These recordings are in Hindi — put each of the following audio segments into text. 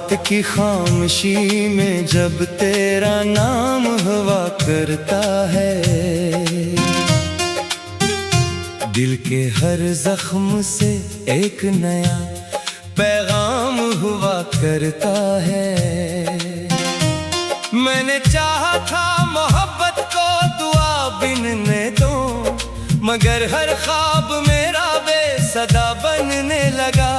रात की खामोशी में जब तेरा नाम हुआ करता है, दिल के हर जख्म से एक नया पैगाम हुआ करता है। मैंने चाहा था मोहब्बत को दुआ बिनने दो, मगर हर ख्वाब मेरा बेसदा बनने लगा।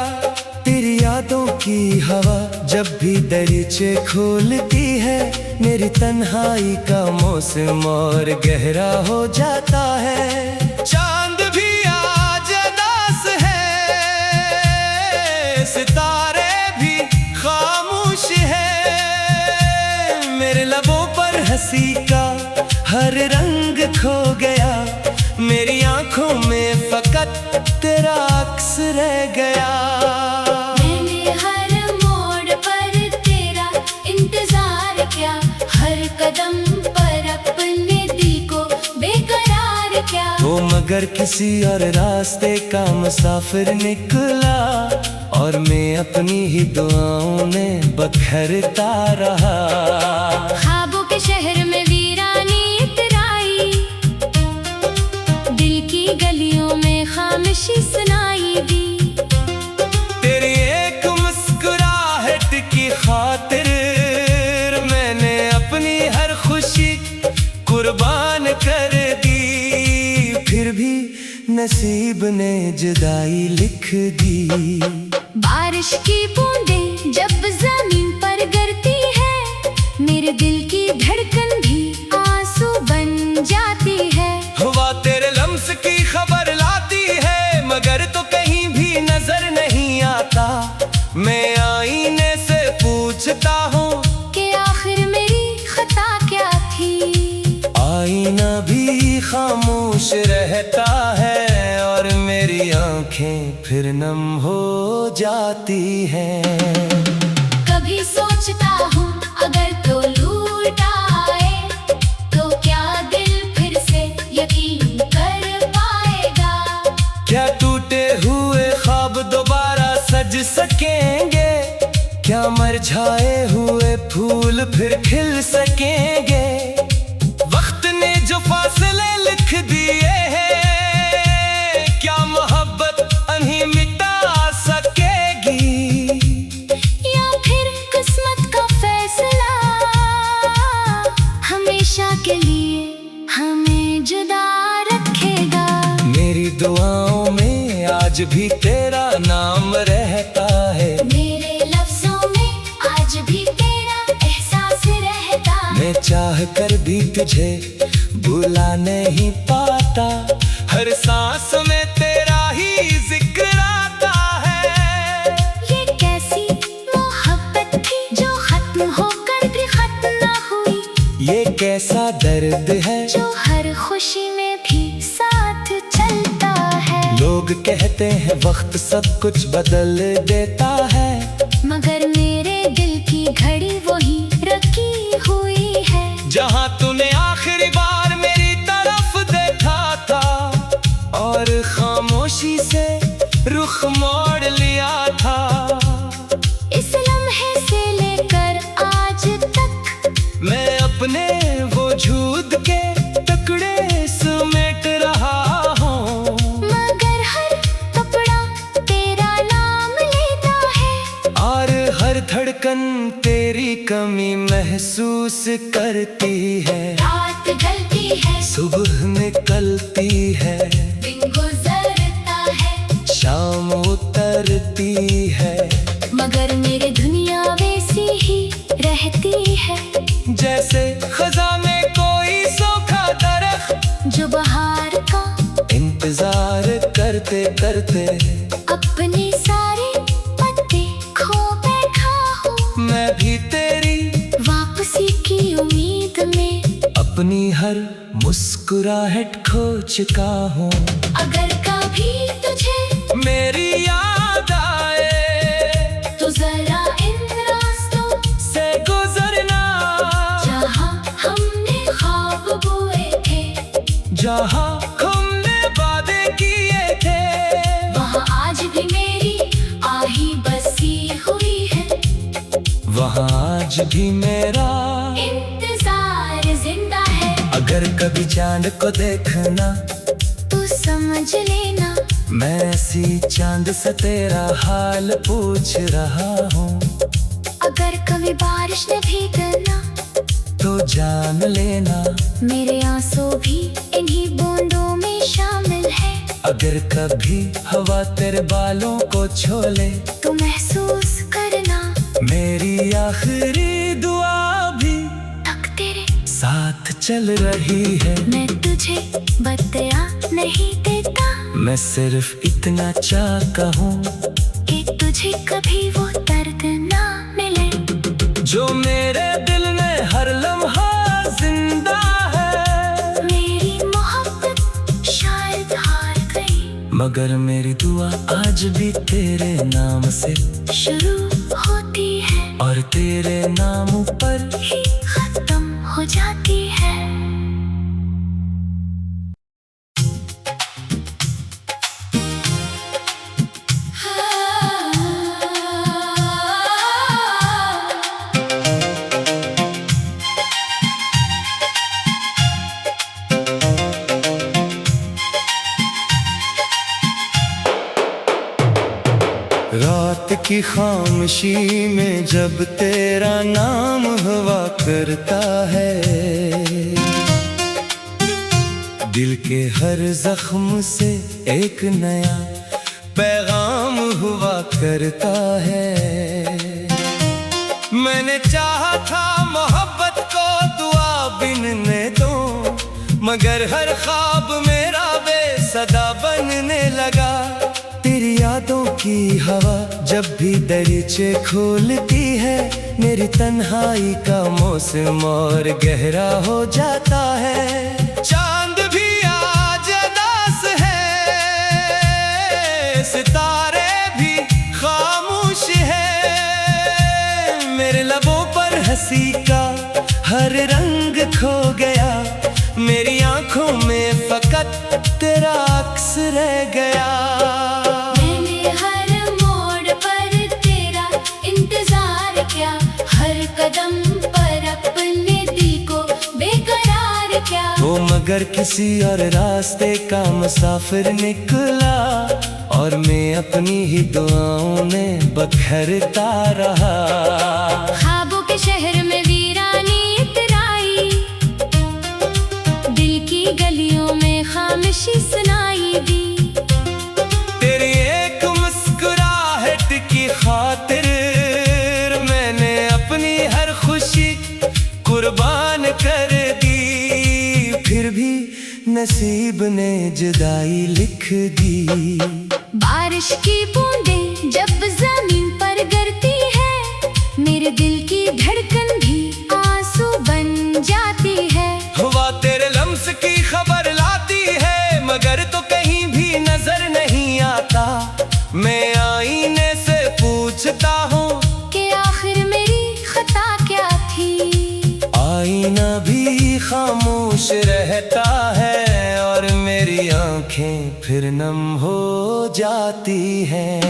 तेरी यादों की हवा जब भी दरीचे खोलती है, मेरी तन्हाई का मौसम और गहरा हो जाता है। चांद भी आज उदास है, सितारे भी खामोश है, मेरे लबों पर हंसी का हर रंग खो गया, मेरी आंखों में फकत तेरा अक्स रह गया। मैंने हर मोड़ पर तेरा इंतजार किया, हर कदम पर अपने दिल को बेकरार किया। वो मगर किसी और रास्ते का मुसाफिर निकला, और मैं अपनी ही दुआओं में बखरता रहा। ख्वाबों के शहर में वीरानी इतराई, दिल की गलियों में खामोशी सुनाई दी। तेरी एक मुस्कुराहट की खातिर मैंने अपनी हर खुशी कुर्बान कर दी, फिर भी नसीब ने जुदाई लिख दी। बारिश की बूंदें जब जमीन पर गिरती है, मेरे दिल की धड़कन भी आंसू बन जाती है। हुआ तेरे लम्स की खबर लाती है, मगर तो कहीं भी नजर नहीं आता। मैं आईने से पूछता हूँ कि आखिर मेरी खता क्या थी। आईना भी खामोश रहता है, और मेरी आंखें फिर नम हो जाती हैं। कभी सोचता हूँ अगर तो लूट आए, तो क्या दिल फिर से यकीन कर पाएगा। क्या टूटे हुए ख्वाब दोबारा सज सकेंगे, क्या मुरझाए हुए फूल फिर खिल सकेंगे। वक्त ने जो फासले लिख दिए हैं, क्या मोहब्बत उन्हें मिटा सकेगी। या फिर किस्मत का फैसला हमेशा के लिए हमें जुदा रखेगा। मेरी दुआओं में आज भी तेरा नाम रहता है, मेरे लफ्जों में आज भी तेरा एहसास रहता है। मैं चाह कर भी तुझे भुला नहीं पाता, हर सांस में तेरा ही जिक्र आता है। ये कैसी मोहब्बत थी जो खत्म होकर भी खत्म ना हुई, ये कैसा दर्द है जो हर खुशी में भी साथ चलता है। लोग कहते हैं वक्त सब कुछ बदल देता है, मगर मेरे दिल की घड़ी वही रखी हुई है। जहाँ तूने आखिरी बार मेरी तरफ देखा था, और खामोशी से रुख मोड़ लिया था। इस लम्हे से लेकर आज तक मैं अपने वजूद के टुकड़े समेट रहा हूँ, मगर हर टुकड़ा तेरा नाम लेता है। और हर धड़कन तेरी कमी महसूस करती है। रात ढलती है, सुबह निकलती है, दिन गुजरता है, शाम उतरती है, मगर मेरी दुनिया वैसी ही रहती है। जैसे खज़ां में कोई सूखा दरख्त जो बहार का इंतजार करते करते अपने सारे पत्ते खो बैठा हूँ। मैं भी तेरी वापसी की उम्मीद में अपनी हर मुस्कुराहट खो चुका हूँ। अगर कभी तुझे मेरी याद आए तो जरा इन रास्तों से गुजरना, जहाँ हमने ख्वाब बोए थे, जहाँ हमने वादे किए थे, वहाँ आज भी मेरी आही बसी हुई है। आज भी मेरा इंतजार जिंदा है। अगर कभी चांद को देखना तू समझ लेना, मैं ऐसी चांद से तेरा हाल पूछ रहा हूँ। अगर कभी बारिश ने भीगना तो जान लेना, मेरे आंसू भी इन्हीं बूंदों में शामिल है। अगर कभी हवा तेरे बालों को छोले तू महसूस करना, मेरी आखिरी दुआ भी तक तेरे साथ चल रही है। मैं तुझे बदला नहीं देता, मैं सिर्फ इतना चाहता हूँ कि तुझे कभी वो दर्द ना मिले जो मेरे दिल में हर लम्हा जिंदा है। मेरी मोहब्बत शायद हार गई, मगर मेरी दुआ आज भी तेरे नाम से शुरू होती है और तेरे नाम पर ही खत्म हो जाती है। रात की खामोशी में जब तेरा नाम हुआ करता है, दिल के हर जख्म से एक नया पैगाम हुआ करता है। मैंने चाहा था मोहब्बत को दुआ बिनने दो, मगर हर ख्वाब मेरा बेसदा बनने लगा। तेरी यादों की हवा जब भी दरीचे खोलती है, मेरी तन्हाई का मौसम और गहरा हो जाता है। चांद भी आज उदास है, सितारे भी खामोश है, मेरे लबों पर हंसी का हर रंग खो गया, मेरी आंखों में फकत तेरा अक्स रह गया। मैंने हर मोड़ पर तेरा इंतजार किया, हर कदम पर अपने दिल को बेकरार किया। तो मगर किसी और रास्ते का मुसाफिर निकला, और मैं अपनी ही दुआओं में बखरता रहा। ख्वाबों के शहर में वीरानी इतराई, दिल की गलियों में खामोशी सुनाई दी। तेरी एक मुस्कुराहट की खातिर मैंने अपनी हर खुशी कुर्बान कर दी, फिर भी नसीब ने जुदाई लिख दी। बारिश की बूंदें जब जमीन पर गिरती है, मेरे दिल की धड़कन भी आंसू बन जाती है। हुआ तेरे लम्स की खबर लाती है, मगर तो कहीं भी नजर नहीं आता। मैं आईने से पूछता हूँ कि आखिर मेरी खता क्या थी। आईना भी खामोश रहता है, और मेरी आंखें फिर नम हो जाती हैं।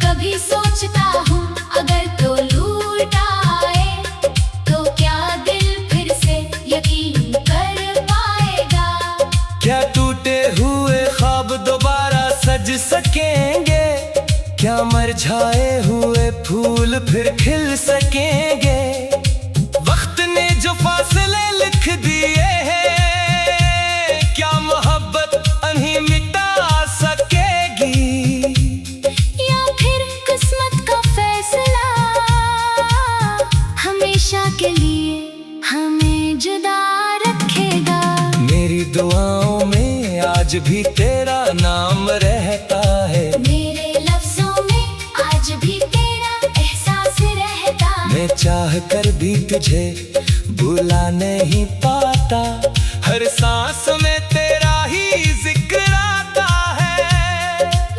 कभी सोचता हूँ अगर तो लूट आए, तो क्या दिल फिर से यकीन कर पाएगा। क्या टूटे हुए ख्वाब दोबारा सज सकेंगे, क्या मुरझाए हुए फूल फिर खिल सकेंगे। वक्त ने जो फासले लिख दिए हैं, क्या मोहब्बत उन्हें मिटा सकेगी, या फिर किस्मत का फैसला हमेशा के लिए हमें जुदा रखेगा। मेरी दुआओं में आज भी तेरा नाम रहता है, मेरे लफ्जों में आज भी तेरा एहसास रहता है। मैं चाह कर भी तुझे भुला नहीं पाता, हर सांस में तेरा ही जिक्र आता है।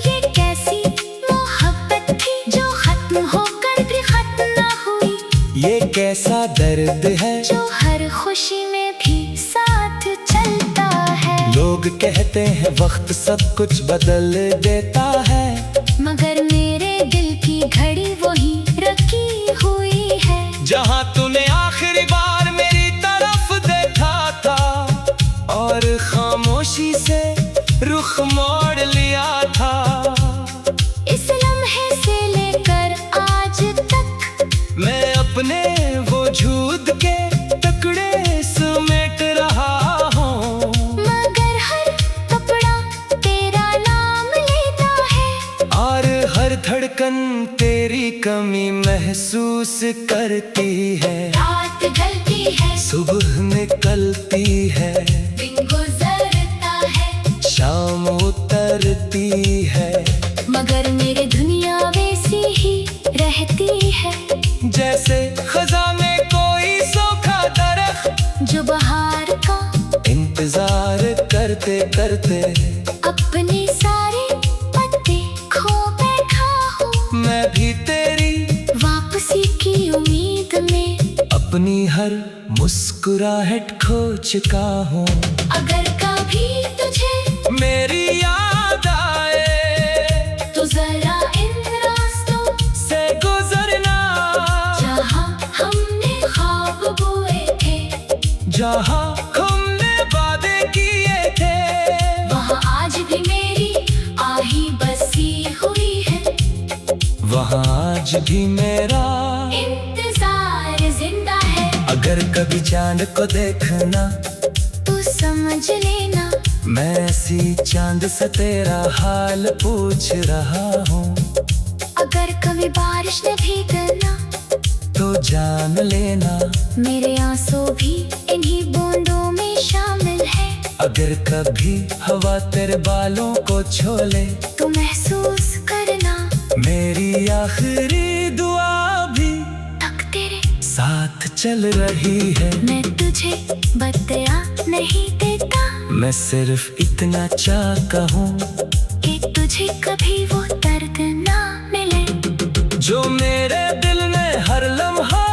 ये कैसी मोहब्बत थी जो खत्म होकर भी खत्म ना हुई, ये कैसा दर्द है जो हर खुशी में भी साथ चलता है। लोग कहते हैं वक्त सब कुछ बदल देता है, मगर मेरे दिल की घड़ी वही रखी हुई है। जहां तूने आखिरी बार मेरी तरफ देखा था और खामोशी से रुख मोड़ लिया था। इस लम्हे से लेकर आज तक मैं अपने वजूद के टुकड़े समेट रहा हूँ, मगर हर कपड़ा तेरा नाम लेता है और हर धड़कन तेरी कमी महसूस करती है। रात ढलती है, सुबह निकलती है, दिन गुजरता है, शाम उतरती है, मगर मेरी दुनिया वैसी ही रहती है। जैसे खजा में कोई सूखा दरख्त जो बहार का इंतजार करते करते अपने सारे पत्ते खो बैठा हूँ। मैं भी तेरी वापसी की उम्मीद में अपनी हर मुस्कुराहट खो चुका हूँ। अगर कभी तुझे मेरी याद आए तो जरा इन रास्तों से गुजरना, जहाँ हमने ख्वाब बोए थे, जहाँ हमने वादे किए थे, वहाँ आज भी मेरी आही बसी हुई है। वहाँ आज भी मेरा इंतजार जिंदा है। अगर कभी चांद को देखना तू समझ लेना, मैं ऐसी चांद से तेरा हाल पूछ रहा हूँ। अगर कभी बारिश ने भीगना तो जान लेना मेरे आंसू भी इन्हीं बूंदों में शामिल है। अगर कभी हवा तेरे बालों को छोले तू महसूस करना मेरी आखिरी दुआ भी तक तेरे साथ चल रही है। मैं तुझे बतला नहीं देता मैं सिर्फ इतना चाहता हूँ कि तुझे कभी वो दर्द ना मिले जो मेरे दिल में हर लम्हा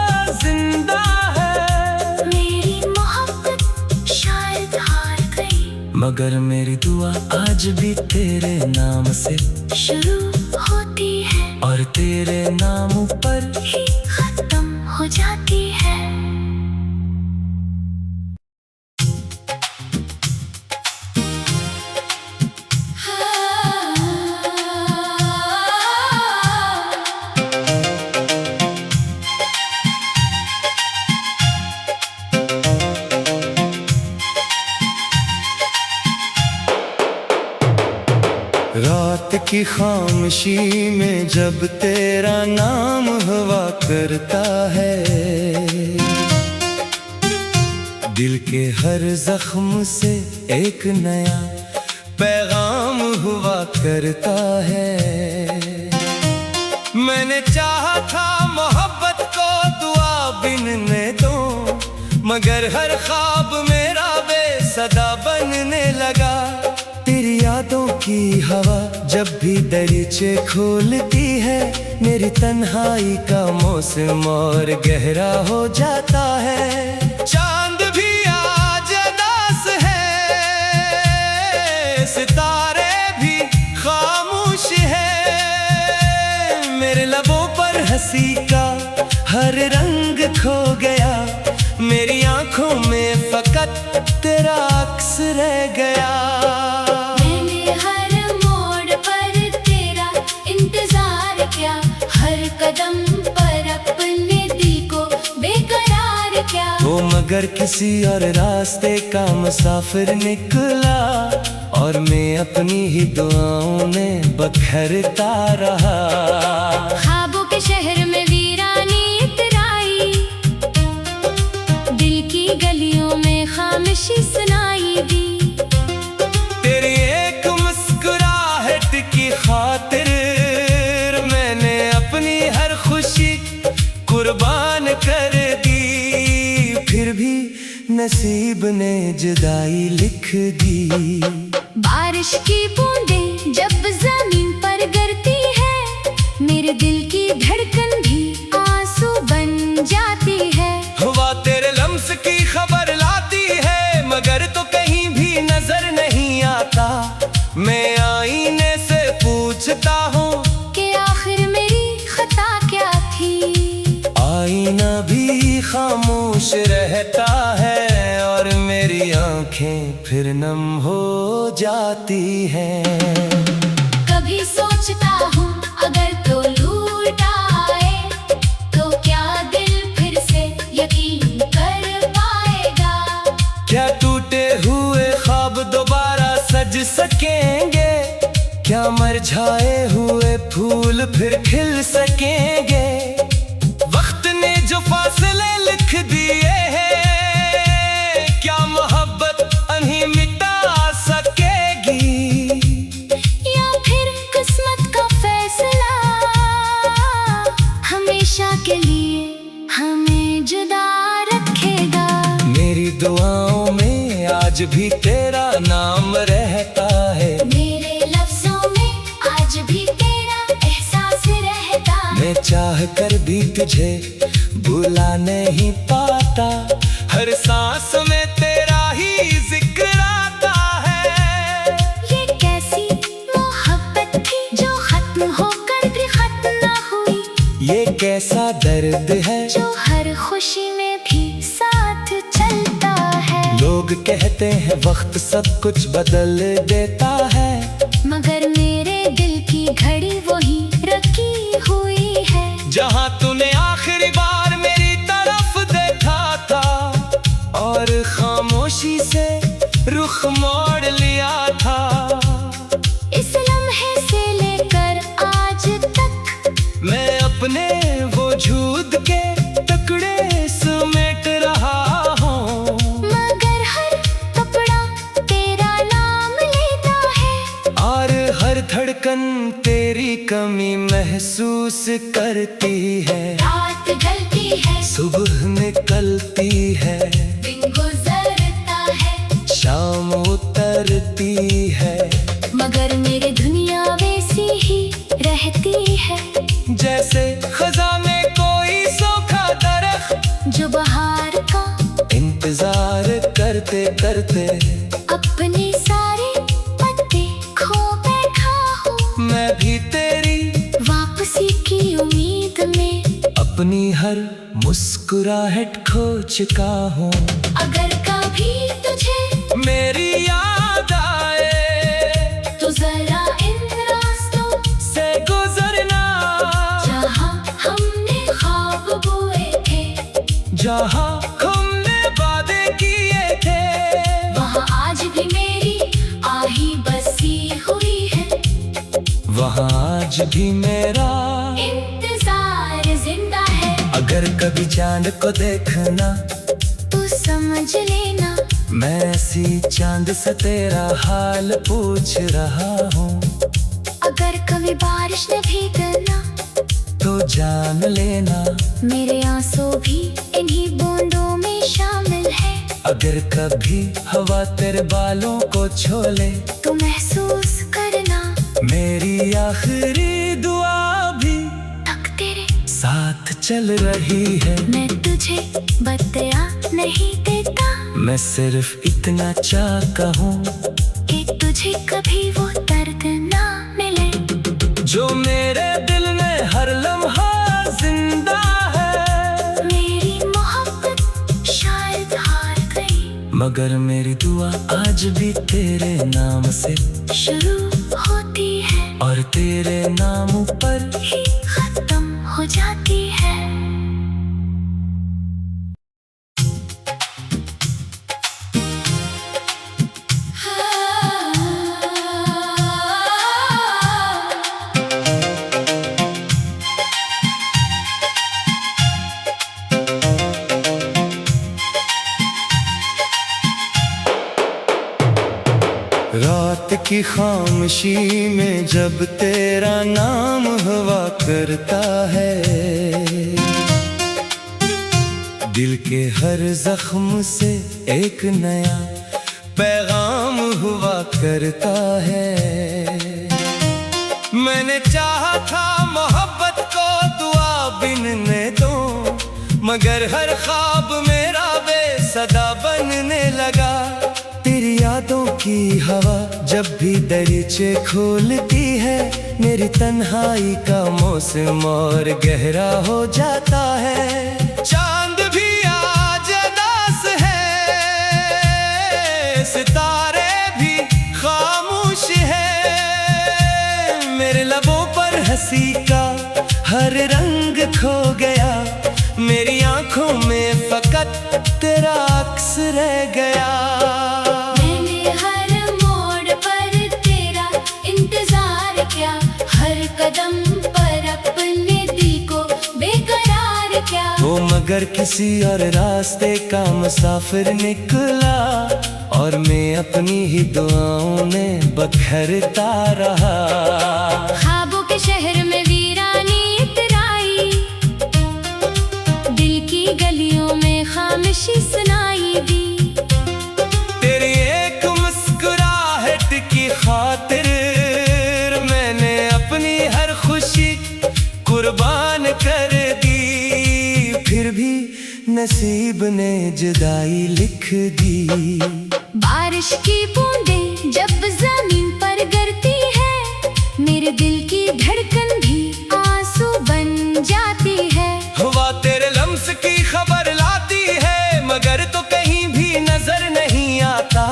जिंदा है। मेरी मोहब्बत शायद हार गई, मगर मेरी दुआ आज भी तेरे नाम से शुरू होती है और तेरे नाम पर ही खत्म हो जाती है। रात की खामोशी में जब तेरा नाम हुआ करता है, दिल के हर जख्म से एक नया पैगाम हुआ करता है। मैंने चाहा था मोहब्बत को दुआ बिनने दो, मगर हर ख्वाब मेरा बेसदा बनने लगा। तेरी यादों की हवा जब भी दरीचे खोलती है, मेरी तन्हाई का मौसम और गहरा हो जाता है। चांद भी आज उदास है, सितारे भी खामोश है, मेरे लबों पर हंसी का हर रंग खो गया, मेरी आंखों में फकत तेरा अक्स रह गया। मैंने हर मोड़ पर तेरा इंतजार किया, हर कदम पर अपने दिल को बेकरार किया। वो मगर किसी और रास्ते का मुसाफिर निकला, और मैं अपनी ही दुआओं में बखरता रहा। ख्वाबों के शहर में वीरानी इतराई, दिल की गलियों में खामोशी सुनाई दी। तेरी एक मुस्कुराहट की खातिर मैंने अपनी हर खुशी कुर्बान कर दी, फिर भी नसीब ने जुदाई लिख दी। बारिश की बूंदें जब जमीन पर गिरती है, मेरे दिल की धड़कन भी आंसू बन जाती है। हुआ तेरे लम्स की खबर लाती है, मगर तो कहीं भी नजर नहीं आता। मैं आईने से पूछता हूँ कि आखिर मेरी खता क्या थी। आईना भी खामोश रहता है और मेरी आंखें फिर नम हो जाती हैं। कभी सोचता हूँ अगर तो लूट आए तो क्या दिल फिर से यकीन कर पाएगा? क्या टूटे हुए ख्वाब दोबारा सज सकेंगे? क्या मुरझाए हुए फूल फिर खिल सकेंगे? वक्त ने जो फासले लिख दिए हैं, क्या मोहब्बत उन्हीं मिटा सकेगी? या फिर किस्मत का फैसला हमेशा के लिए हमें जुदा रखेगा? मेरी दुआओं में आज भी तेरा नाम रहता है, मेरे लफ्जों में आज भी तेरा एहसास रहता है। मैं चाह कर भी तुझे भुला नहीं पाता, हर सांस में तेरा ही जिक्र आता है। ये कैसी मोहब्बत थी जो खत्म होकर भी खत्म ना हुई? ये कैसा दर्द है जो हर खुशी में भी साथ चलता है। लोग कहते हैं वक्त सब कुछ बदल देता है, मगर मेरे दिल की घड़ी वही रखी हुई है। जहाँ तूने आखिरी बार मेरी तरफ देखा था और खामोशी से रुख मोड़ लिया था। इस लम्हे से लेकर आज तक मैं अपने वजूद के टुकड़े समेट रहा हूँ, मगर हर कपड़ा तेरा नाम लेता है और हर धड़कन तेरी कमी महसूस करती है। रात ढलती है, सुबह निकलती है, दिन गुजरता है, शाम उतरती है, मगर मेरी दुनिया वैसी ही रहती है। जैसे खजा में कोई सूखा दरख्त जो बहार का इंतजार करते करते अपने सारे पत्ते खो बैठा हूँ। मैं भी तेरी वापसी की उम्मीद में अपनी हर मुस्कुराहट खो चुका हूँ। अगर कभी तुझे मेरी याद आए तो जरा इन रास्तों से गुजरना, जहाँ हमने ख्वाब बोए थे, जहाँ हमने वादे किए थे, वहाँ आज भी मेरी आही बसी हुई है। वहाँ आज भी मेरा इंतजार जिंदा है। अगर कभी चांद को देखना तू समझ लेना, मैं ऐसी चांद से तेरा हाल पूछ रहा हूँ। अगर कभी बारिश ने भीगना तो जान लेना, मेरे आंसू भी इन्हीं बूंदों में शामिल है। अगर कभी हवा तेरे बालों को छोले तो महसूस करना, मेरी आखिरी दुआ भी तक तेरे साथ चल रही है। मैं तुझे बतला नहीं देता मैं सिर्फ इतना चाहता हूँ कि तुझे कभी वो दर्द ना मिले जो मेरे दिल में हर लम्हा जिंदा है। मेरी मोहब्बत शायद हार गई, मगर मेरी दुआ आज भी तेरे नाम से शुरू होती है और तेरे नाम पर ही खत्म हो जाती है। रात की खामोशी में जब तेरा नाम हुआ करता है, दिल के हर जख्म से एक नया पैगाम हुआ करता है। मैंने चाहा था मोहब्बत को दुआ बिनने दो, मगर हर ख्वाब मेरा बेसदा बनने लगा। तेरी यादों की हवा जब भी दरीचे खोलती है, मेरी तन्हाई का मौसम और गहरा हो जाता है। चांद भी आज सितारे भी खामोश है। मेरे लबों पर हंसी का हर रंग खो गया, मेरी आंखों में फकत तेरा अक्स रह गया। मैंने हर मोड़ पर तेरा इंतजार किया, हर कदम पर अपने दिल को बेकरार किया। वो मगर किसी और रास्ते का मुसाफिर निकला, और मैं अपनी ही दुआओं में बखरता रहा। ख्वाबों के शहर में वीरानी इतराई, दिल की गलियों में खामोशी सुनाई दी। तेरी एक मुस्कुराहट की खातिर मैंने अपनी हर खुशी कुर्बान कर दी। फिर भी नसीब ने जुदाई लिख दी। बारिश की बूंदें जब जमीन पर गिरती है, मेरे दिल की धड़कन भी आंसू बन जाती है। हवा तेरे लम्स की खबर लाती है, मगर तो कहीं भी नजर नहीं आता।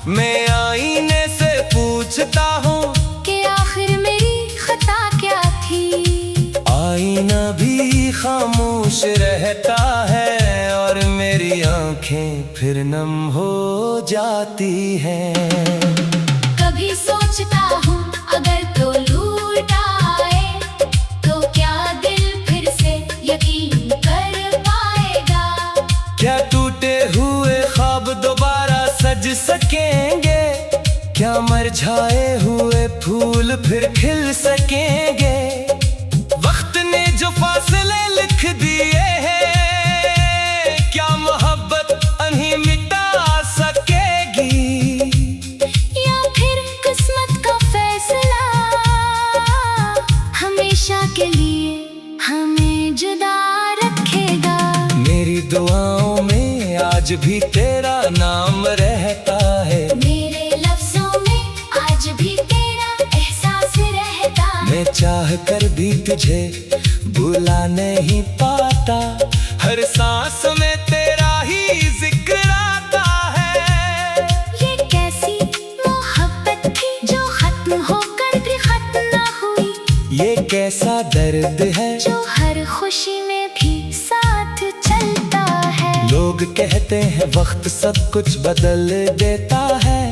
मैं आईने से पूछता हूँ कि आखिर मेरी खता क्या थी। आईना भी खामोश रहता है, और मेरी आंखें फिर नम हो जाती हैं। कभी सोचता हूँ अगर तो लूट आए, तो क्या दिल फिर से यकीन कर पाएगा। क्या टूटे हुए ख्वाब दोबारा सज सकेंगे, क्या मुरझाए हुए फूल फिर खिल सकेंगे। वक्त ने जो फासले लिख दिए हैं, क्या मोहब्बत उन्हें मिटा सकेगी। या फिर किस्मत का फैसला हमेशा के लिए हमें जुदा रखेगा। मेरी दुआओं में आज भी तेरा नाम रहता है, मेरे लफ्जों में आज भी तेरा एहसास रहता है। मैं चाह कर भी तुझे भुला नहीं पाता, हर सांस में तेरा ही जिक्र आता है। ये कैसी मोहब्बत थी जो खत्म होकर भी खत्म ना हुई, ये कैसा दर्द है जो हर खुशी में भी साथ चलता है। लोग कहते हैं वक्त सब कुछ बदल देता है,